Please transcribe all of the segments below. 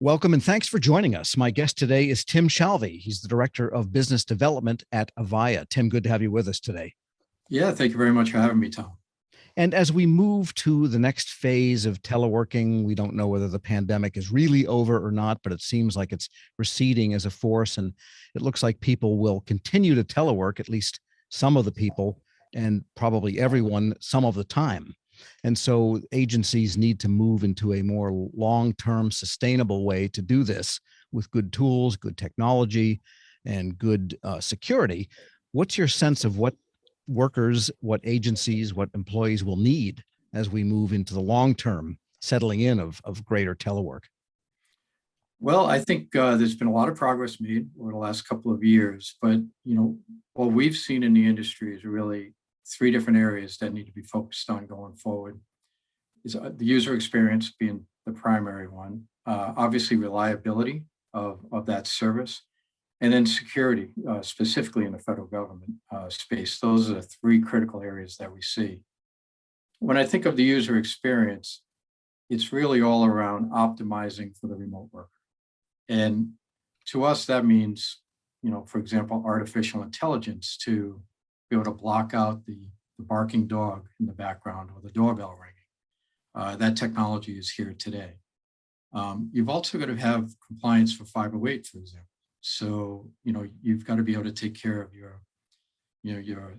Welcome and thanks for joining us. My guest today is Tim Shalvey. He's the Director of Business Development at Avaya. Tim, good to have you with us today. Yeah, thank you very much for having me, Tom. And as we move to the next phase of teleworking, we don't know whether the pandemic is really over or not, but it seems like it's receding as a force. And it looks like people will continue to telework, at least some of the people, and probably everyone some of the time. And so agencies need to move into a more long-term sustainable way to do this with good tools, good technology, and good security. What's your sense of what workers, what agencies, what employees will need as we move into the long-term settling in of greater telework? Well, I think there's been a lot of progress made over the last couple of years, but what we've seen in the industry is really three different areas that need to be focused on going forward. Is the user experience being the primary one, obviously reliability of that service, and then security, specifically in the federal government space. Those are the three critical areas that we see. When I think of the user experience, it's really all around optimizing for the remote worker. And to us, that means, for example, artificial intelligence to be able to block out the barking dog in the background or the doorbell ringing. That technology is here today. You've also got to have compliance for 508, for example. So, you've got to be able to take care of your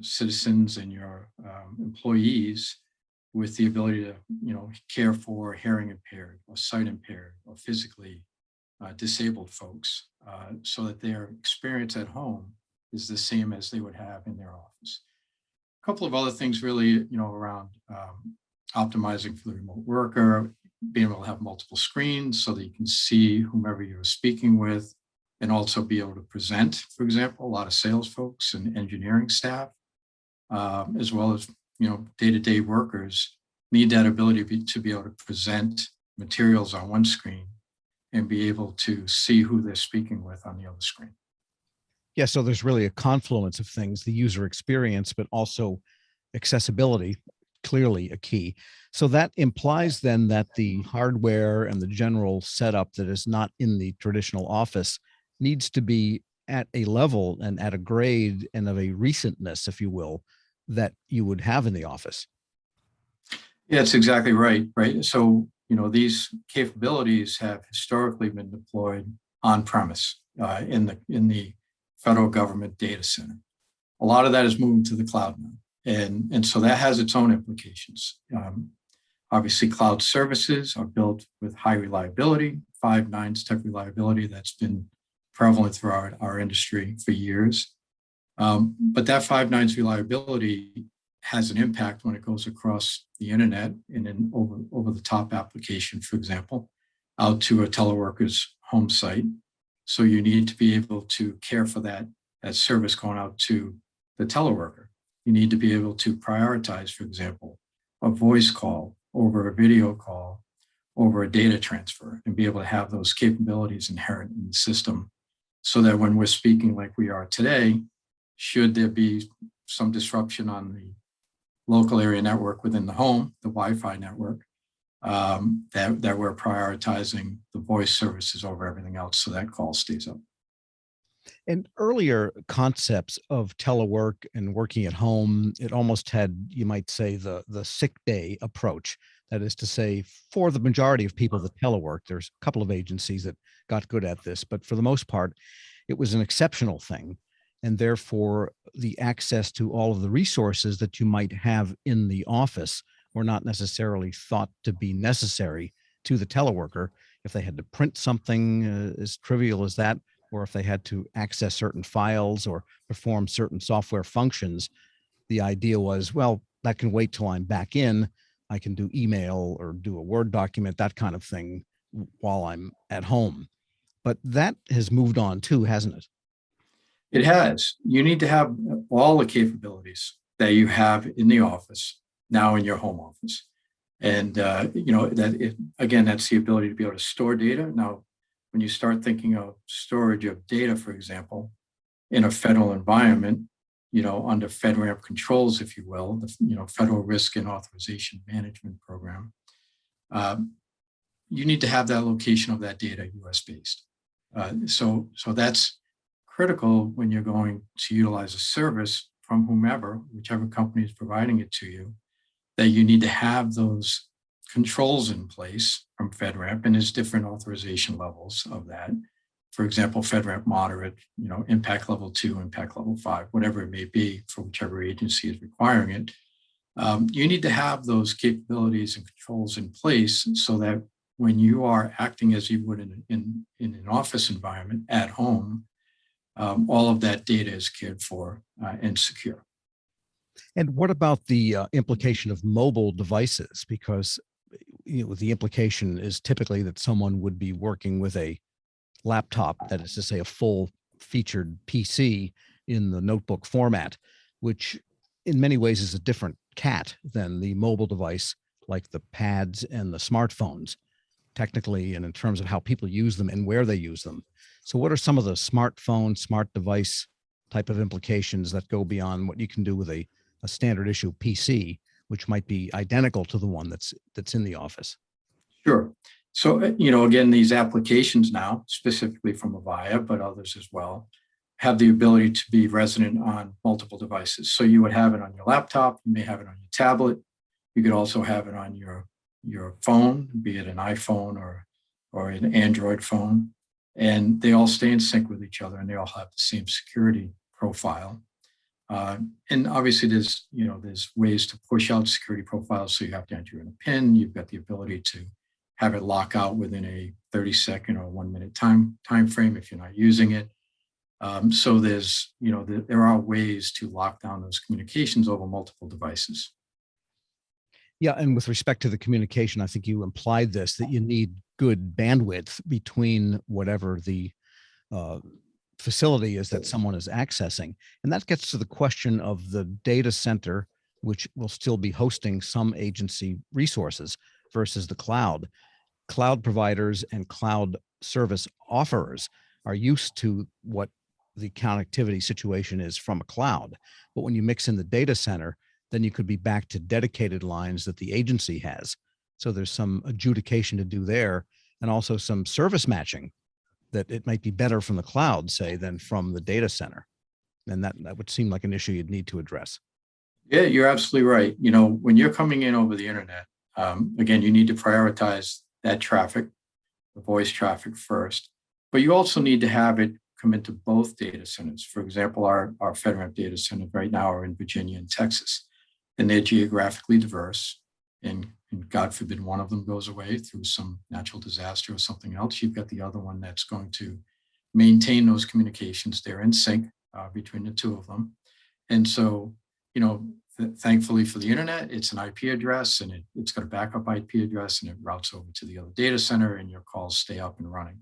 citizens and your employees with the ability to, care for hearing impaired or sight impaired or physically disabled folks, so that their experience at home is the same as they would have in their office. A couple of other things really, around optimizing for the remote worker, being able to have multiple screens so that you can see whomever you're speaking with, and also be able to present, for example. A lot of sales folks and engineering staff, as well as, day-to-day workers need that ability to be able to present materials on one screen and be able to see who they're speaking with on the other screen. Yeah, so there's really a confluence of things, the user experience, but also accessibility, clearly a key. So that implies then that the hardware and the general setup that is not in the traditional office needs to be at a level and at a grade and of a recentness, if you will, that you would have in the office. Yeah, it's exactly right. Right. So, these capabilities have historically been deployed on premise in the federal government data center. A lot of that is moving to the cloud now. And so that has its own implications. Obviously, cloud services are built with high reliability, 5 nines type reliability that's been prevalent throughout our industry for years. But that 5 nines reliability has an impact when it goes across the internet and then over the top application, for example, out to a teleworker's home site. So you need to be able to care for that service going out to the teleworker. You need to be able to prioritize, for example, a voice call over a video call over a data transfer, and be able to have those capabilities inherent in the system so that when we're speaking like we are today, should there be some disruption on the local area network within the home, the Wi-Fi network, that we're prioritizing the voice services over everything else so that call stays up. And earlier concepts of telework and working at home, it almost had, you might say, the sick day approach. That is to say, for the majority of people that telework, there's a couple of agencies that got good at this, but for the most part, it was an exceptional thing. And therefore, the access to all of the resources that you might have in the office were not necessarily thought to be necessary to the teleworker. If they had to print something as trivial as that, or if they had to access certain files or perform certain software functions, the idea was, well, that can wait till I'm back in. I can do email or do a Word document, that kind of thing, while I'm at home. But that has moved on too, hasn't it? It has. You need to have all the capabilities that you have in the office now in your home office. And, again, that's the ability to be able to store data. Now, when you start thinking of storage of data, for example, in a federal environment, under FedRAMP controls, if you will, the Federal Risk and Authorization Management Program, you need to have that location of that data US based. So that's critical when you're going to utilize a service from whomever, whichever company is providing it to you, that you need to have those controls in place from FedRAMP, and there's different authorization levels of that. For example, FedRAMP moderate, impact level 2, impact level 5, whatever it may be for whichever agency is requiring it. You need to have those capabilities and controls in place so that when you are acting as you would in an office environment at home, all of that data is cared for and secure. And what about the implication of mobile devices? Because the implication is typically that someone would be working with a laptop, that is to say, a full featured PC in the notebook format, which in many ways is a different cat than the mobile device like the pads and the smartphones, technically, and in terms of how people use them and where they use them. So, what are some of the smartphone, smart device type of implications that go beyond what you can do with a standard issue PC, which might be identical to the one that's in the office? Sure. So, again, these applications now, specifically from Avaya, but others as well, have the ability to be resident on multiple devices. So you would have it on your laptop, you may have it on your tablet, you could also have it on your phone, be it an iPhone or an Android phone, and they all stay in sync with each other, and they all have the same security profile. And obviously, there's ways to push out security profiles. So you have to enter in a PIN. You've got the ability to have it lock out within a 30-second or 1-minute time frame if you're not using it. So there are ways to lock down those communications over multiple devices. Yeah, and with respect to the communication, I think you implied this, that you need good bandwidth between whatever the uh, facility is that someone is accessing. And that gets to the question of the data center, which will still be hosting some agency resources versus the cloud. Cloud providers and cloud service offerers are used to what the connectivity situation is from a cloud. But when you mix in the data center, then you could be back to dedicated lines that the agency has. So there's some adjudication to do there, and also some service matching, that it might be better from the cloud, say, than from the data center. And that would seem like an issue you'd need to address. Yeah, you're absolutely right. When you're coming in over the internet, again, you need to prioritize that traffic, the voice traffic first, but you also need to have it come into both data centers. For example, our FedRAMP data centers right now are in Virginia and Texas, and they're geographically diverse. And God forbid one of them goes away through some natural disaster or something else, you've got the other one that's going to maintain those communications. They're in sync between the two of them. And so, thankfully for the internet, it's an IP address, and it's got a backup IP address, and it routes over to the other data center, and your calls stay up and running.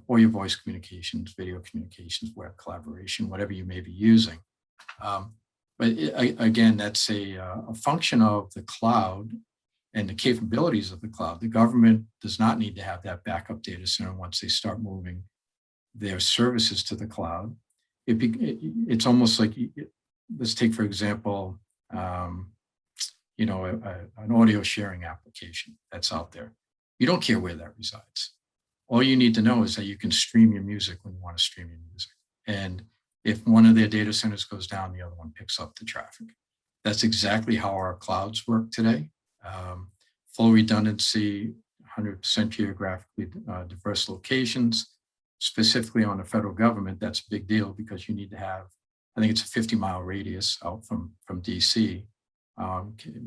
Or your voice communications, video communications, web collaboration, whatever you may be using. But again, that's a function of the cloud and the capabilities of the cloud. The government does not need to have that backup data center once they start moving their services to the cloud. It's almost like, let's take, for example, an audio sharing application that's out there. You don't care where that resides. All you need to know is that you can stream your music when you want to stream your music. And if one of their data centers goes down, the other one picks up the traffic. That's exactly how our clouds work today. Full redundancy, 100% geographically diverse locations. Specifically on the federal government, that's a big deal because you need to have, I think it's a 50-mile radius out from DC,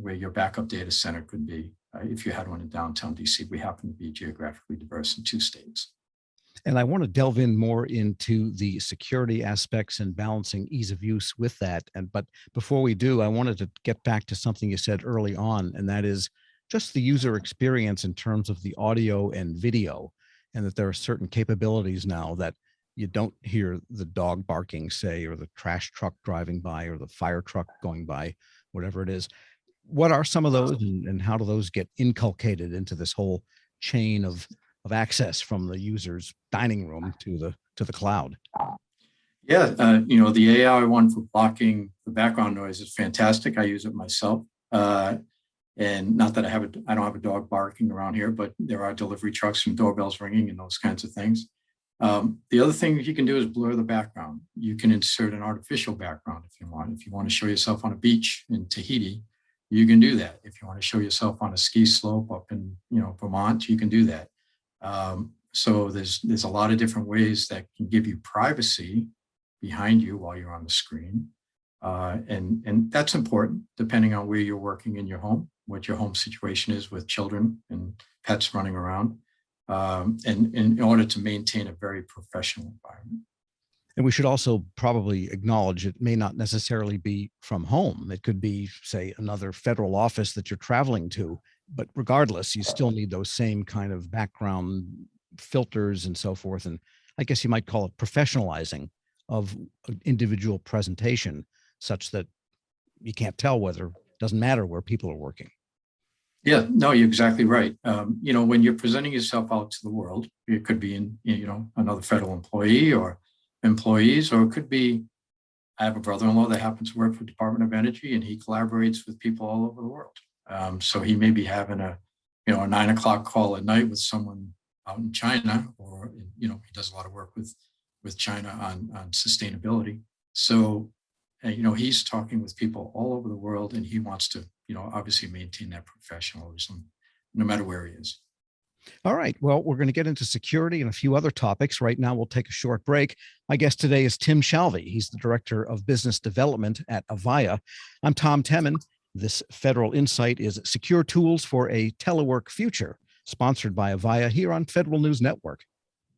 where your backup data center could be. If you had one in downtown DC, we happen to be geographically diverse in 2 states. And I want to delve in more into the security aspects and balancing ease of use with that. But before we do, I wanted to get back to something you said early on, and that is just the user experience in terms of the audio and video, and that there are certain capabilities now that you don't hear the dog barking, say, or the trash truck driving by, or the fire truck going by, whatever it is. What are some of those, and how do those get inculcated into this whole chain of access from the user's dining room to the cloud? Yeah, the AI one for blocking the background noise is fantastic. I use it myself. And not that I don't have a dog barking around here, but there are delivery trucks and doorbells ringing and those kinds of things. The other thing you can do is blur the background. You can insert an artificial background if you want. If you want to show yourself on a beach in Tahiti, you can do that. If you want to show yourself on a ski slope up in Vermont, you can do that. So there's a lot of different ways that can give you privacy behind you while you're on the screen. And that's important depending on where you're working in your home, what your home situation is with children and pets running around, and in order to maintain a very professional environment. And we should also probably acknowledge it may not necessarily be from home. It could be, say, another federal office that you're traveling to. But regardless, you still need those same kind of background filters and so forth. And I guess you might call it professionalizing of an individual presentation such that you can't tell whether, doesn't matter where people are working. Yeah, no, you're exactly right. When you're presenting yourself out to the world, it could be another federal employee or employees, or it could be, I have a brother-in-law that happens to work for the Department of Energy, and he collaborates with people all over the world. So he may be having a 9 o'clock call at night with someone out in China, or he does a lot of work with China on sustainability. So he's talking with people all over the world, and he wants to obviously maintain that professionalism no matter where he is. All right. Well, we're going to get into security and a few other topics. Right now, we'll take a short break. My guest today is Tim Shalvey. He's the Director of Business Development at Avaya. I'm Tom Temin. This Federal Insight is Secure Tools for a Telework Future, sponsored by Avaya here on Federal News Network.